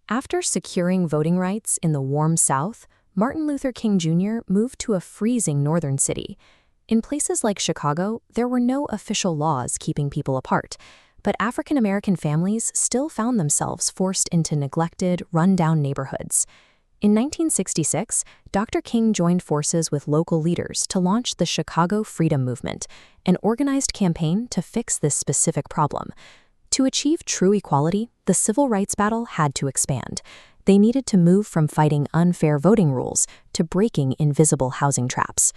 After securing voting rights in the warm South, Martin Luther King Jr. moved to a freezing northern city. In places like Chicago, there were no official laws keeping people apart, but African American families still found themselves forced into neglected, run-down neighborhoods. In 1966, Dr. King joined forces with local leaders to launch the Chicago Freedom Movement, an organized campaign to fix this specific problem. To achieve true equality, the civil rights battle had to expand. They needed to move from fighting unfair voting rules to breaking invisible housing traps.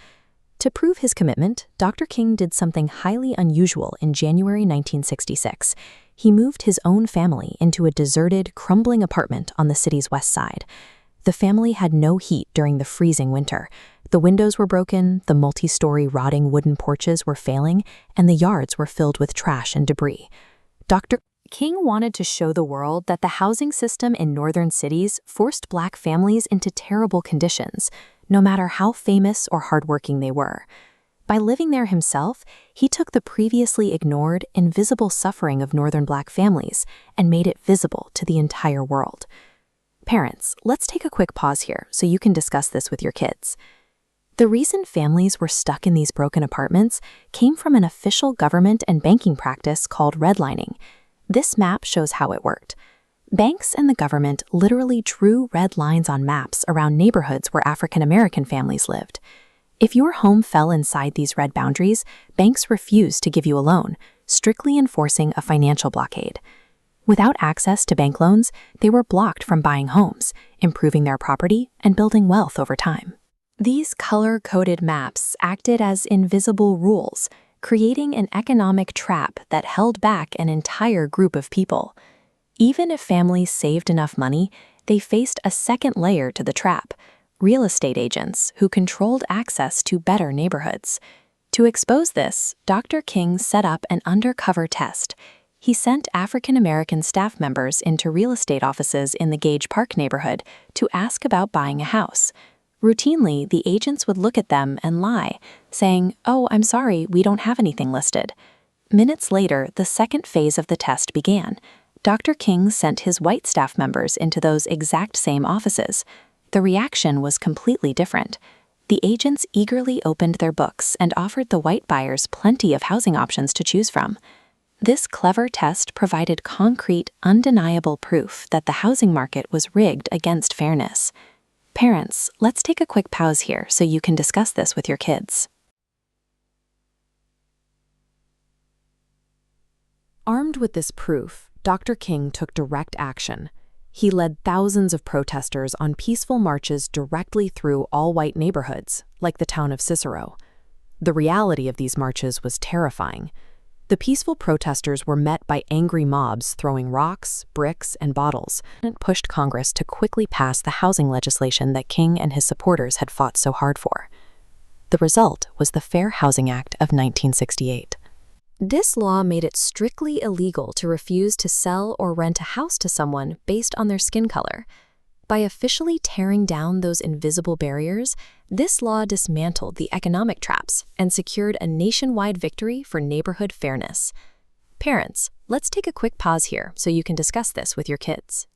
To prove his commitment, Dr. King did something highly unusual in January 1966. He moved his own family into a deserted, crumbling apartment on the city's west side. The family had no heat during the freezing winter. The windows were broken, the multi-story rotting wooden porches were failing, and the yards were filled with trash and debris. Dr. King wanted to show the world that the housing system in northern cities forced Black families into terrible conditions, no matter how famous or hardworking they were. By living there himself, he took the previously ignored, invisible suffering of northern Black families and made it visible to the entire world. Parents, let's take a quick pause here so you can discuss this with your kids. The reason families were stuck in these broken apartments came from an official government and banking practice called redlining. This map shows how it worked. Banks and the government literally drew red lines on maps around neighborhoods where African American families lived. If your home fell inside these red boundaries, banks refused to give you a loan, strictly enforcing a financial blockade. Without access to bank loans, they were blocked from buying homes, improving their property, and building wealth over time. These color-coded maps acted as invisible rules, creating an economic trap that held back an entire group of people. Even if families saved enough money, they faced a second layer to the trap: real estate agents who controlled access to better neighborhoods. To expose this, Dr. King set up an undercover test. He sent African American staff members into real estate offices in the Gage Park neighborhood to ask about buying a house. Routinely, the agents would look at them and lie, saying, "Oh, I'm sorry, we don't have anything listed." Minutes later, the second phase of the test began. Dr. King sent his white staff members into those exact same offices. The reaction was completely different. The agents eagerly opened their books and offered the white buyers plenty of housing options to choose from. This clever test provided concrete, undeniable proof that the housing market was rigged against fairness. Parents, let's take a quick pause here so you can discuss this with your kids. Armed with this proof, Dr. King took direct action. He led thousands of protesters on peaceful marches directly through all-white neighborhoods, like the town of Cicero. The reality of these marches was terrifying. The peaceful protesters were met by angry mobs throwing rocks, bricks, and bottles, and pushed Congress to quickly pass the housing legislation that King and his supporters had fought so hard for. The result was the Fair Housing Act of 1968. This law made it strictly illegal to refuse to sell or rent a house to someone based on their skin color. By officially tearing down those invisible barriers, this law dismantled the economic traps and secured a nationwide victory for neighborhood fairness. Parents, let's take a quick pause here so you can discuss this with your kids.